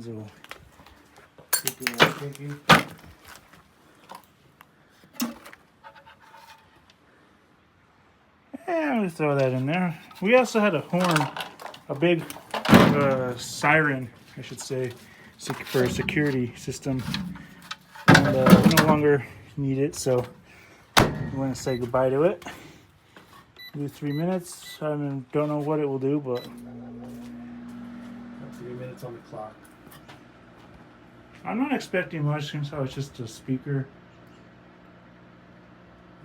sounds will Speaking of thinking. Yeah, we throw that in there. We also had a horn, a big siren, I should say, for a security system. And we no longer need it, so we want to say goodbye to it. Do 3 minutes. I don't know what it will do, but 3 minutes on the clock. I'm not expecting much since it's just a speaker.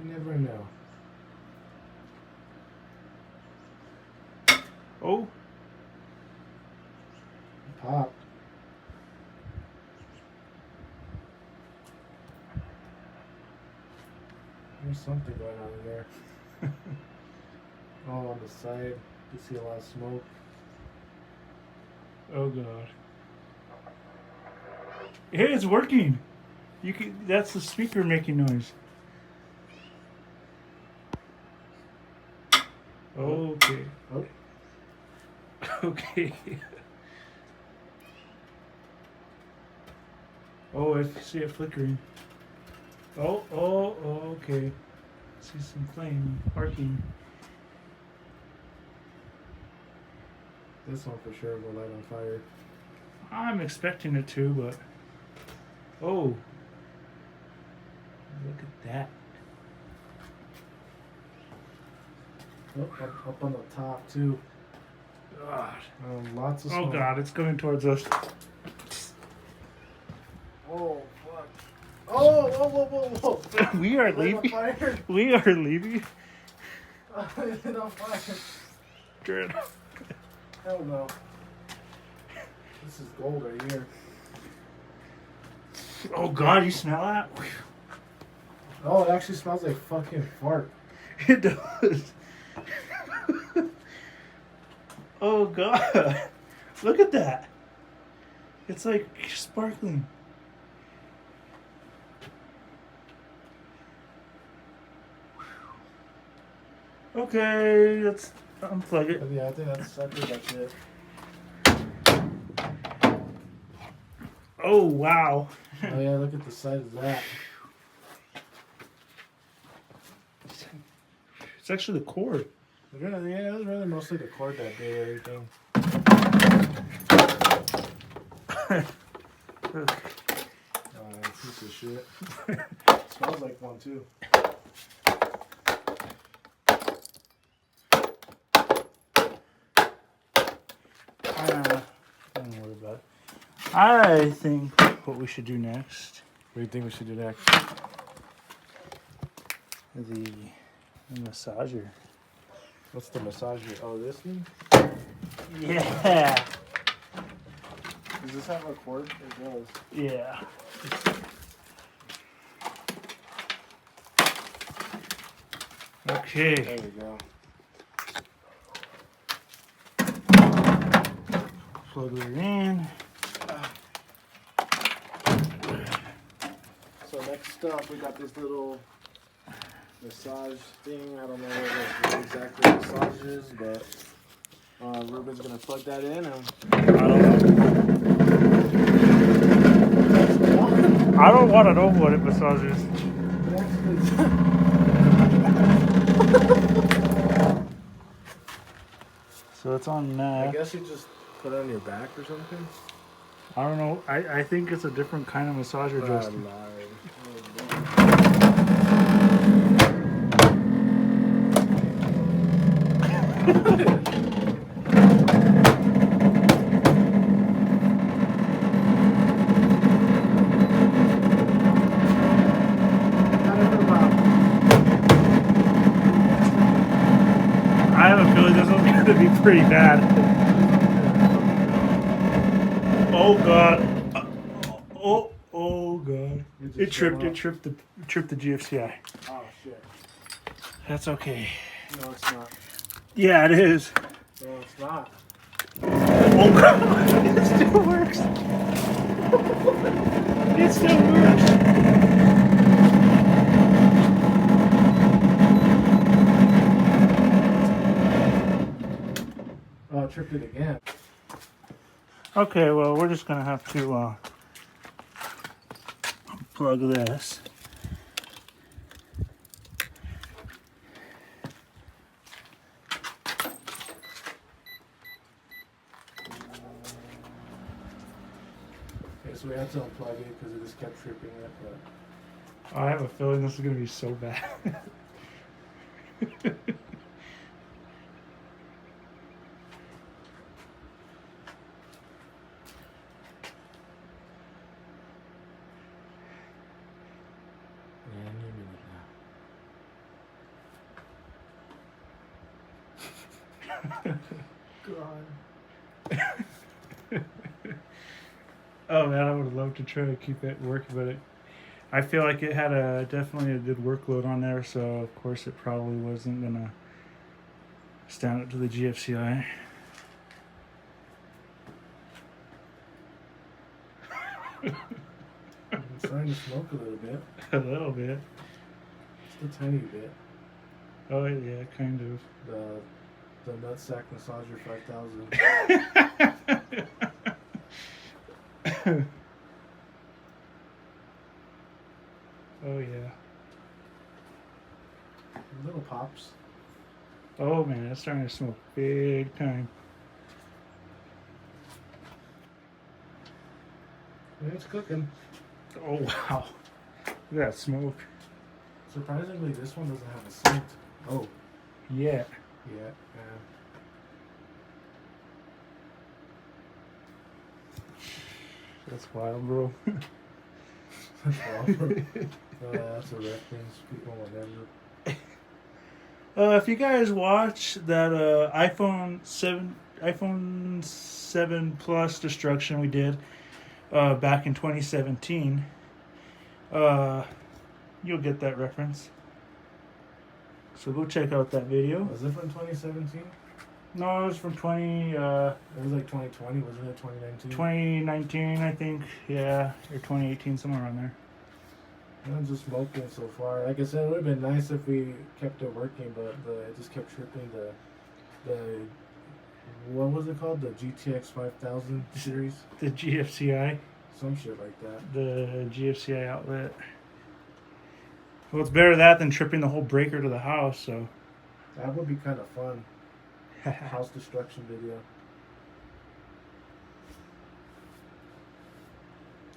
You never know. Oh, Pop. There's something going on in there. Oh, on the side, you see a lot of smoke. oh god. Hey, it's working. You can. That's the speaker making noise. Okay. Oh, Okay. Oh, I see it flickering. Oh, okay. I see some flame arcing. this one for sure will light on fire. I'm expecting it to, but oh, look at that. Oh, up on the top too. God. Lots of Oh smoke. god, it's coming towards us. Oh fuck. Oh, whoa. We are Lit on leaving. fire. We are leaving. Lit on fire. Dread. Hell no. This is gold right here. Oh god, you smell that? Oh, it actually smells like fucking fart. It does. Oh god. Look at that. It's like sparkling. Okay, let's unplug it. But yeah, I think that's it. Oh wow. Oh yeah, look at the size of that. It's actually the cord. Really, yeah, it was really mostly the cord that did everything. Piece of shit. Smells like one too. Don't worry about it. I think what we should do next, What do you think we should do next? the massager. What's the massager? Oh, this thing? Yeah. Does this have a cord? It does. Yeah. Okay. There we go. Plug it in. So next up, we got this little massage thing. I don't know what exactly massage is, but Ruben's gonna plug that in. And I don't want to know what it massages. So it's on I that. guess you just put it on your back or something. I don't know. I think it's a different kind of massager, Justin. I have a feeling this one's going to be pretty bad. Oh god. Oh god. It tripped the GFCI. Oh shit. That's okay. No, it's not. Yeah, it is. No, it's not. Oh god. It still works. It still works. Oh, it tripped it again. Okay, well, we're just gonna have to plug this. Okay, so we had to unplug it because it just kept tripping it, but I have a feeling this is gonna be so bad. yeah, give me a minute now. God. Oh man, I would love to try to keep it working, but I feel like it had definitely a good workload on there, so of course it probably wasn't gonna stand up to the GFCI. I'm starting to smoke a little bit. A little bit. Just a tiny bit. Oh yeah, kind of. The Nutsack Massager 5000. Oh yeah. Little pops. Oh man, it's starting to smoke big time. And it's cooking. Oh wow. Look at that smoke. Surprisingly, this one doesn't have a scent. Oh, Yeah. yeah. That's wild, bro. That's a reference. People will never. If you guys watch that iPhone 7 Plus destruction we did back in 2017, you'll get that reference. So go check out that video. Was it from 2017? No, it was from It was like 2020, wasn't it? 2019? 2019, I think. Yeah, or 2018, somewhere around there. I'm just smoking so far. Like I said, it would have been nice if we kept it working, but it just kept tripping. The what was it called? The GTX 5000 series? The GFCI, Some shit like that. the GFCI outlet. Well, it's better that than tripping the whole breaker to the house, so. That would be kind of fun. House destruction video.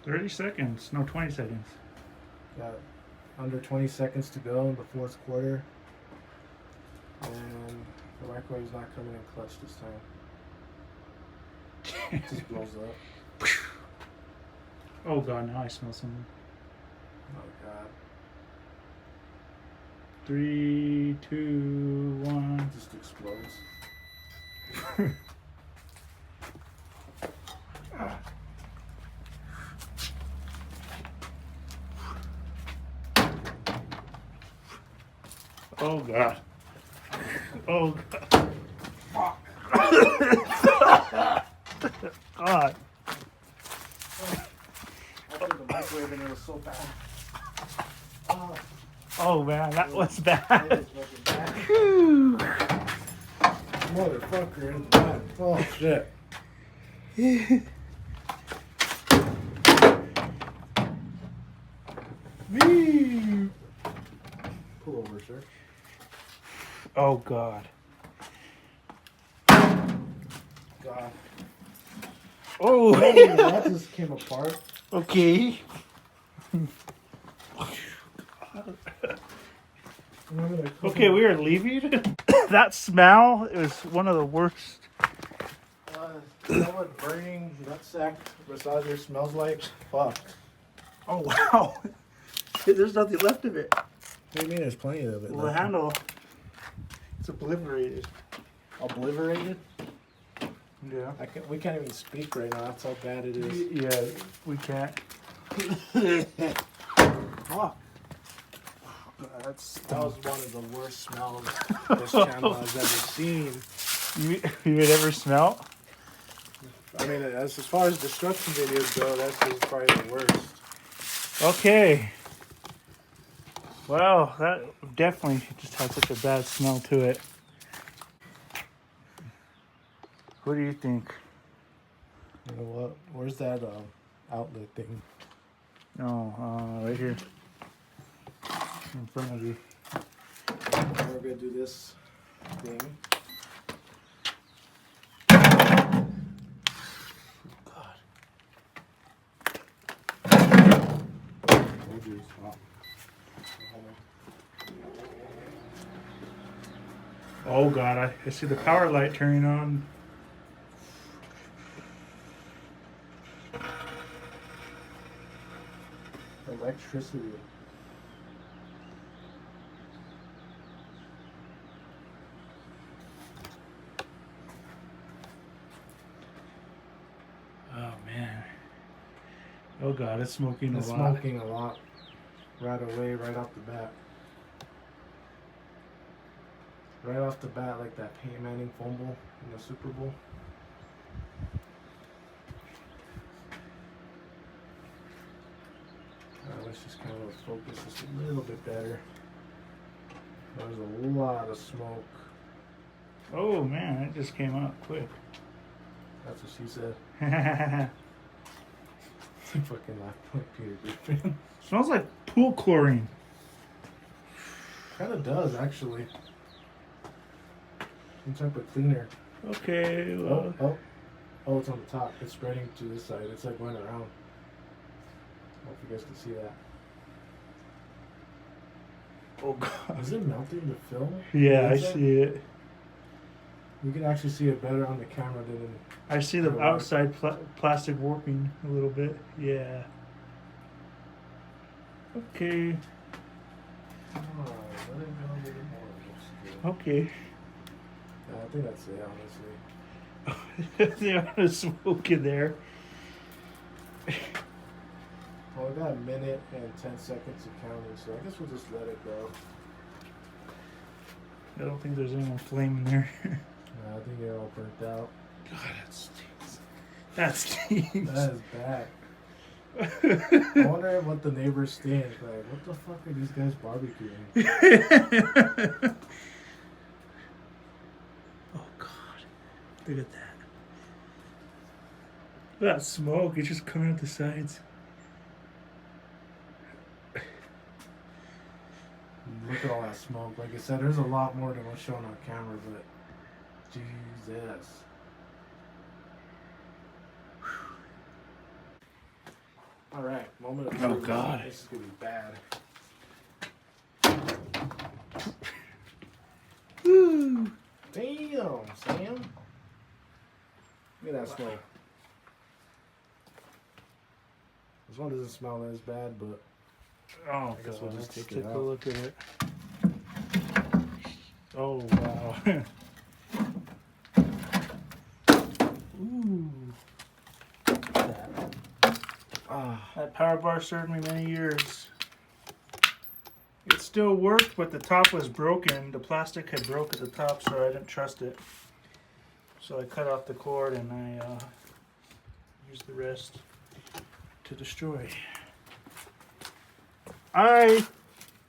30 seconds. No, 20 seconds. Got under 20 seconds to go in the fourth quarter. And the microwave's not coming in clutch this time. It just blows up. Oh god, now I smell something. Oh god. 3, 2, 1. It just explodes. Oh god. Oh god. God. I threw the microwave and it was so bad. Oh man, that was It bad. was fucking bad. Whew. Motherfucker is bad. Oh shit. Pull over, sir. Oh god. God. Oh. That just came apart. Okay. Okay, we are leaving. That smell is one of the worst. You know what burning nutsack massager smells like? Fuck. Oh wow. There's nothing left of it. What do you mean there's plenty of it? Well, the handle, it's obliterated. Obliterated? Yeah. We can't even speak right now. That's how bad it is. Yeah, we can't. Fuck. That That was one of the worst smells this channel has ever seen. You would ever smell? I mean, as far as destruction videos go, that's just probably the worst. Okay. Well, that definitely just had such a bad smell to it. What do you think? know what? Where's that outlet thing? No, right here. In front of you. We're gonna do this thing. God. Told you it's hot. Oh god, I see the power light turning on. Electricity. Oh man. Oh god, it's smoking a It's lot. smoking a lot. Right away, right off the bat. Right off the bat, like that Peyton Manning fumble in the Super Bowl. Let's just kind of focus this a little bit better. There's a lot of smoke. Oh man, it just came out quick. That's what she said. Fucking like Peter Griffin. Smells like pool chlorine. Kind of does, actually. Some type of cleaner. Okay, well. Oh, it's on the top. It's spreading to this side. It's like going around. I don't know if you guys can see that. Oh god. Is it melting the film? Yeah, I Is it? see it. You can actually see it better on the camera than in... I see the Oh, outside plastic warping a little bit. Yeah. Okay. Oh, let it go a little more. Looks good. Okay. Yeah, I think that's it, honestly. There's a lot of smoke in there. Well, we got a minute and 10 seconds of counting, so I guess we'll just let it go. I don't think there's any more flame in there. I think they're all burnt out. God, that stinks. That stinks. That is bad. I wonder what the neighbors think. Like, what the fuck are these guys barbecuing? Oh god. Look at that. That smoke, it's just coming out the sides. Look at all that smoke. Like I said, there's a lot more than what's shown on camera, but Jesus. Alright, moment of Oh, truth. God. This is gonna be bad. Woo! Damn, Sam. Look at that smoke. This one doesn't smell as bad, but Oh I guess god, we'll let's just take take it a out. look at it. Oh wow. Ooh. That power bar served me many years. It still worked, but the top was broken. The plastic had broke at the top, so I didn't trust it. So I cut off the cord and I used the rest to destroy. I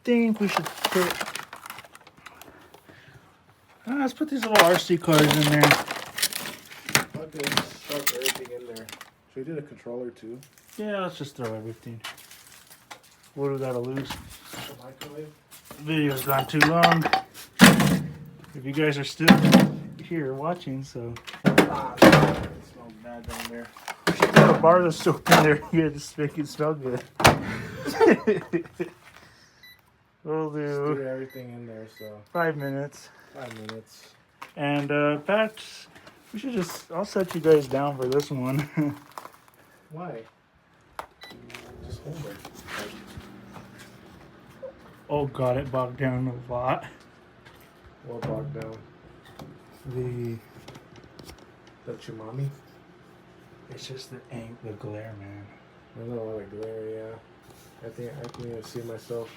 think we should put... let's put these little RC cars in there. Okay, stuff everything in there. Should we do the controller too? Yeah, let's just throw everything. What do we gotta lose? The microwave? The video's gone too long. If you guys are still here watching, so... Ah, it smells bad down there. We should put a bar of soap in there here to make it smell good. We'll Just do do everything in there, so 5 minutes. 5 minutes. And Pat, we should just... I'll set you guys down for this one. Why? Just hold it. Oh god, it bogged down a lot. What bogged down? The... Chumami? It's just the glare, man. There's a lot of glare, yeah. I think I can even see myself.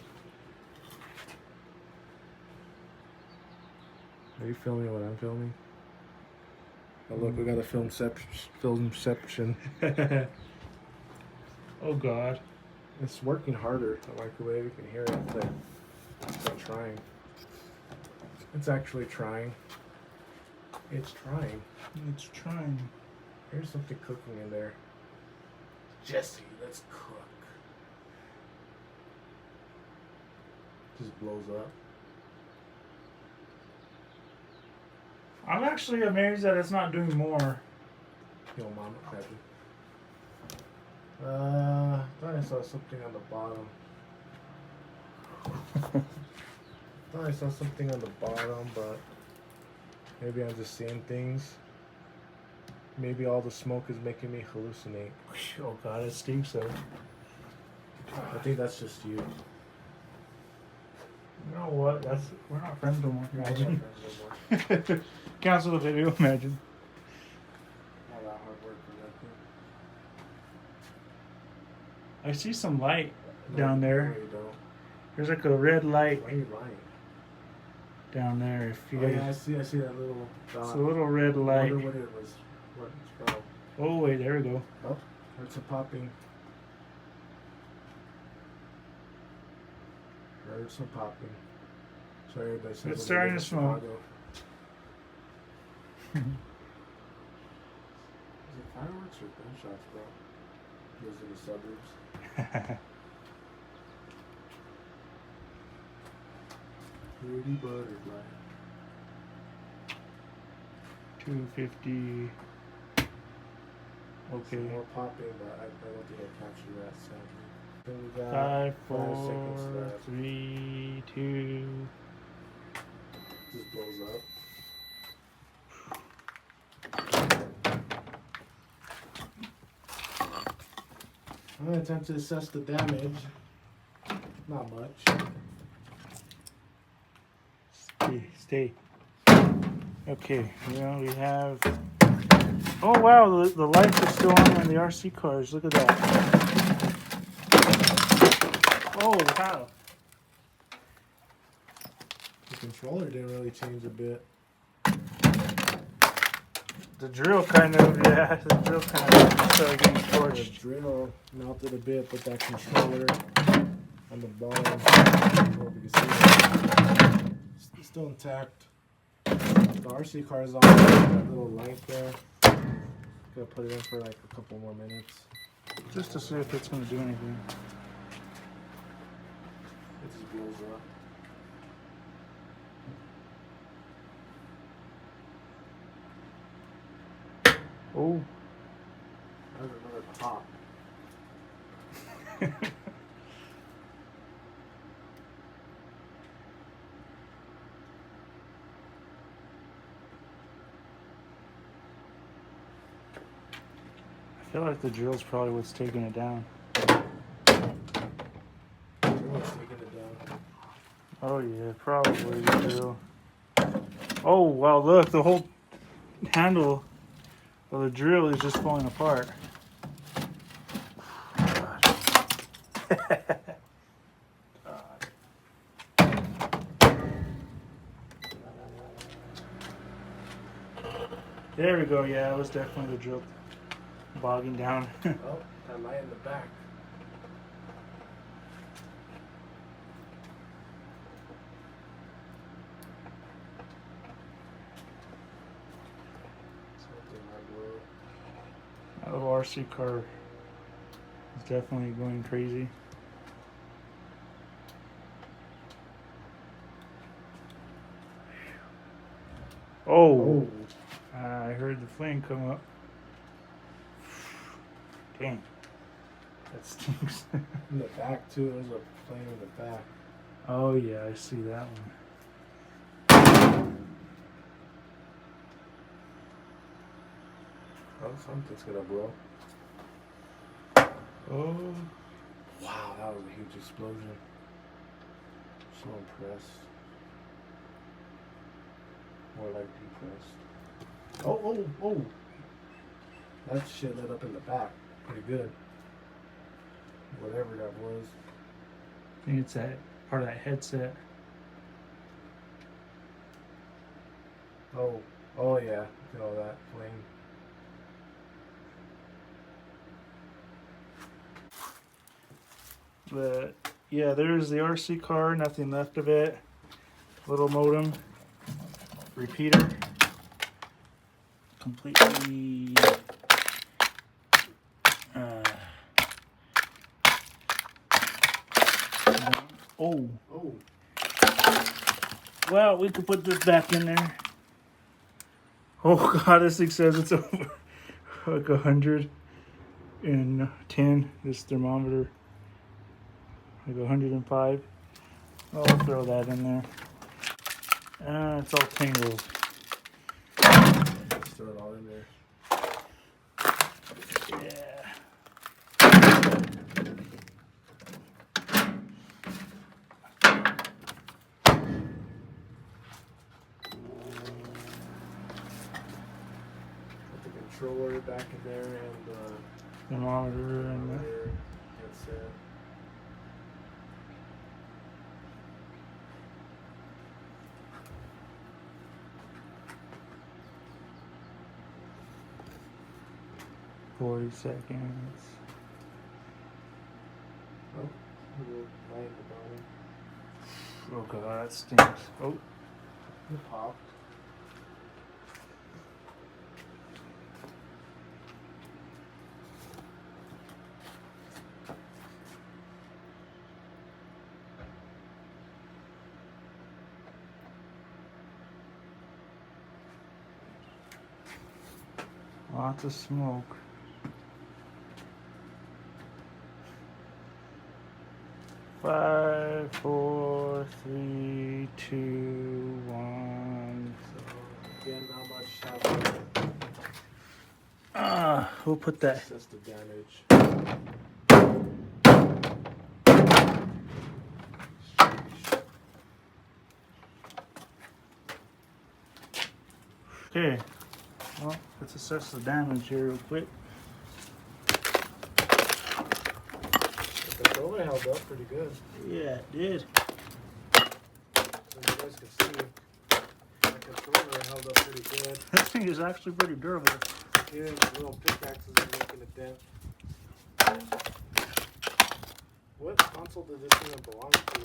Are you filming what I'm filming? Oh look, we got a filmception. Oh god. It's working harder. The microwave, you can hear it, but it's not trying. It's actually trying. It's trying. It's trying. Here's something cooking in there. Jesse, let's cook. Just blows up. I'm actually amazed that it's not doing more. Yo, mama, happy. Thought I saw something on the bottom. Thought I saw something on the bottom, but maybe I'm just seeing things. Maybe all the smoke is making me hallucinate. Oh god, it stinks though. I think that's just you. You know what? We're not friends no more. We're not Imagine. friends no more. Cancel the video. Imagine. All that hard work for nothing. I see some light No, down there. No, you don't. There's like a red light Why are you lying? down there. If you Oh yeah, guys, I see that little dot. it's a little red I light. wonder what it was. What it's from. Oh wait, there we go. Oh, heard some popping. Heard some popping. Sorry, everybody says It's I'm starting living to in smoke. Chicago. Is it fireworks or gunshots, bro? Those in the suburbs. Pretty butterfly. 250. Some Okay. more popping, but I don't think I captured that sadly. Then we got 5, 5 seconds 4, left. 3, 2. Just blows up. I'm gonna attempt to assess the damage. Not much. Stay. Okay. Well, we have. Oh wow, the lights are still on the RC cars. Look at that. Oh wow. The controller didn't really change a bit. The drill kind of, yeah, the drill kind of started getting The torched. drill melted a bit, but that controller on the bottom, I don't know if you can see it, it's still intact. The RC car is on that little light there. Gonna put it in for like a couple more minutes. Just to see if it's going to do anything. It just blows up. Oh. There's another pop. I feel like the drill's probably what's taking it down. Everyone's taking it down. Oh yeah, probably the drill. Oh wow, look, the whole handle of the drill is just falling apart. There we go, yeah, it was definitely the drill bogging down. Oh, that light in the back. Something I blew. The RC car is definitely going crazy. Oh, I heard the flame come up. Dang, that stinks. In the back too, there's a flame in the back. Oh yeah, I see that one. Oh, something's gonna blow. Oh, Wow, that was a huge explosion. So impressed. More like depressed. Oh. That shit lit up in the back. Pretty good. Whatever that was. I think it's that part of that headset. Oh yeah. Look at all that flame. But yeah, there's the RC car, nothing left of it. Little modem, repeater, completely Oh. Oh. Well, we could put this back in there. Oh God, this thing says it's over like 110. This thermometer, like 105. I'll throw that in there. It's all tangled. Just throw it all in there. Yeah. Put the controller back in there and Thermometer and headset. the 40 seconds. Oh, a little light at the bottom. Oh God, that stinks. Oh, It popped. lots of smoke. Five, four, three, two, one. So again, not much happened. We'll put that. It's just the damage. Okay. Well, let's assess the damage here real quick. The controller held up pretty good. Yeah, it did. So you guys can see, the controller held up pretty good. This thing is actually pretty durable. Even the little pickaxes are making a dent. What console does this even belong to?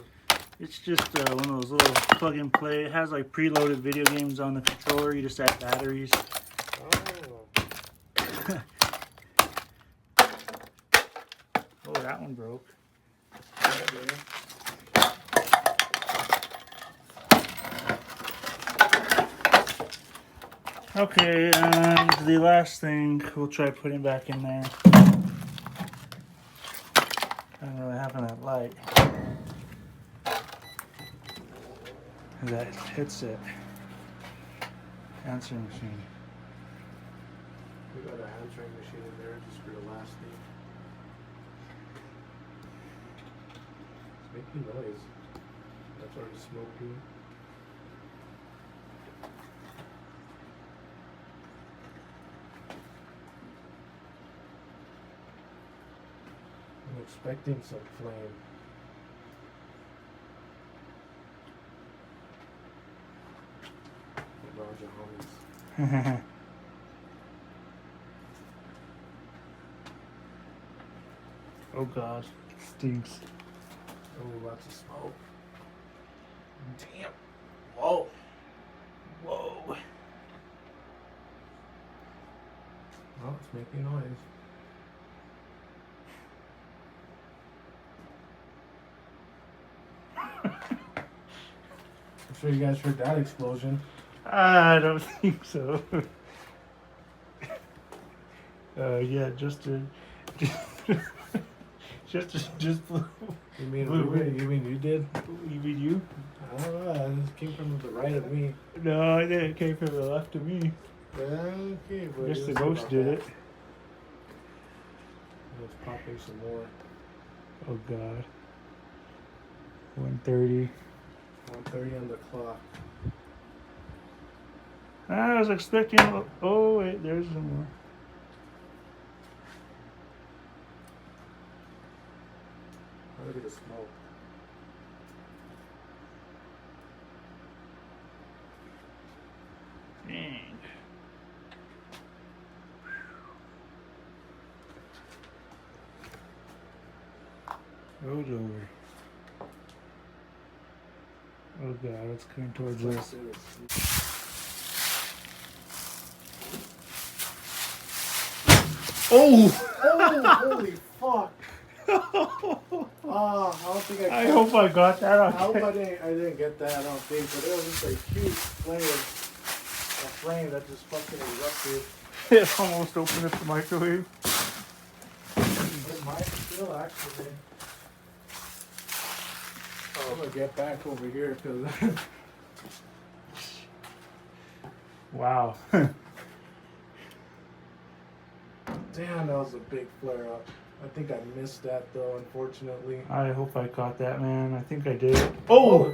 It's just one of those little plug and play. It has like preloaded video games on the controller. You just add batteries. Oh. Oh, that one broke. Okay. Okay, and the last thing we'll try putting back in there. I don't really have that light. That headset. Answering machine. We got an answering machine in there just for the last thing. It's making noise. That's already smoking. I'm expecting some flame. Around your homies. Oh God, stinks. Oh, lots of smoke. Damn. Whoa. Whoa. Oh, it's making noise. I'm sure you guys heard that explosion. I don't think so. Yeah, just blew. You mean Wait, wait. you mean you did? You mean you? I don't know. This came from the right of me. No, it didn't. It came from the left of me. Okay, I guess the ghost did it. It's popping some more. Oh God. 1:30. 1:30 on the clock. I was expecting. Oh wait, there's some more. Look at the smoke. Dang. Road over. Oh God, it's coming towards us. Oh! Oh, holy fuck! Oh, I don't think I hope I got that I hope on. I didn't get that. I don't think, but it was just a huge flame that just fucking erupted. It almost opened up the microwave. It might still actually. I'm gonna get back over here because Wow. damn, that was a big flare up. I think I missed that though, unfortunately. I hope I caught that, man. I think I did. Oh!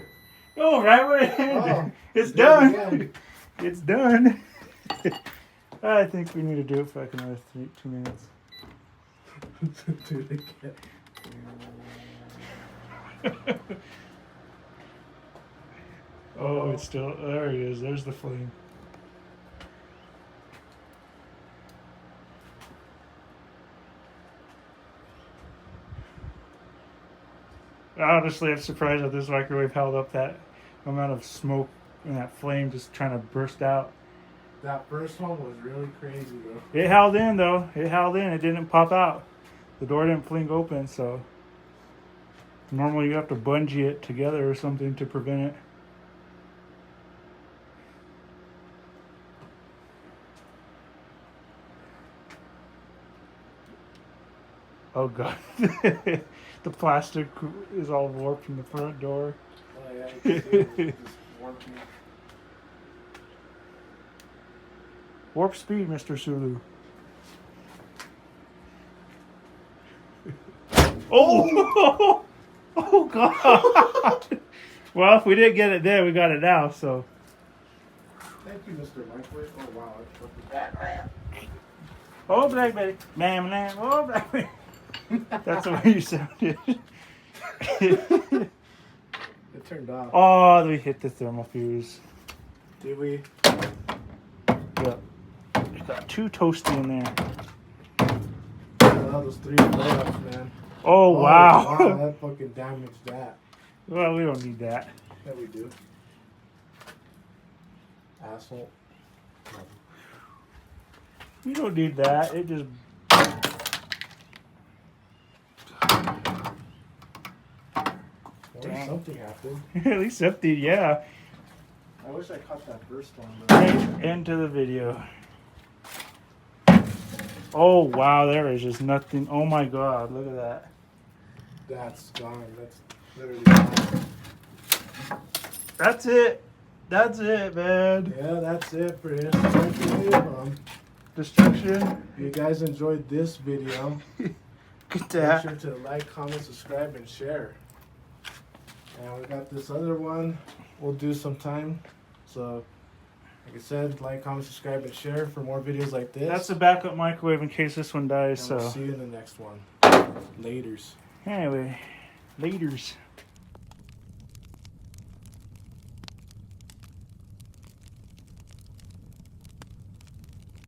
Oh, right where it ended. Oh, It's you did it done. again. It's done. I think we need to do it for like another 2 minutes. Do it again. Oh, it's still there. It is. There's the flame. Honestly, I'm surprised that this microwave held up that amount of smoke and that flame just trying to burst out. That first one was really crazy though. It held in though. It held in. It didn't pop out. The door didn't fling open. So normally you have to bungee it together or something to prevent it. Oh god. The plastic is all warped from the front door. Oh yeah, you can see it was just working. Warp speed, Mr. Sulu. Oh! Oh god! Well, if we didn't get it there, we got it now, so. Thank you, Mr. Microwave. Oh wow, that's fucking Oh, Blackberry. Bam, bam, oh, Blackberry. That's the way you sounded. It turned off. Oh, we hit the thermal fuse. Did we? Yeah. We got 2 toasty in there. That was 3 flare-ups, man. Oh, wow. Wow, that fucking damaged that. Well, we don't need that. Yeah, we do. Asshole. We don't need that. It just. Or Damn. something happened. At least something, yeah. I wish I caught that first one. But Right into the video. Oh, wow. There is just nothing. Oh, my God. Look at that. that's gone. That's literally gone. That's it. That's it, man. Yeah, that's it for this video. Destruction. If you guys enjoyed this video, Get make that. sure to like, comment, subscribe, and share. And we got this other one we'll do sometime. So, like I said, like, comment, subscribe, and share for more videos like this. That's a backup microwave in case this one dies, and we'll so. see you in the next one. Laters. Anyway, laters.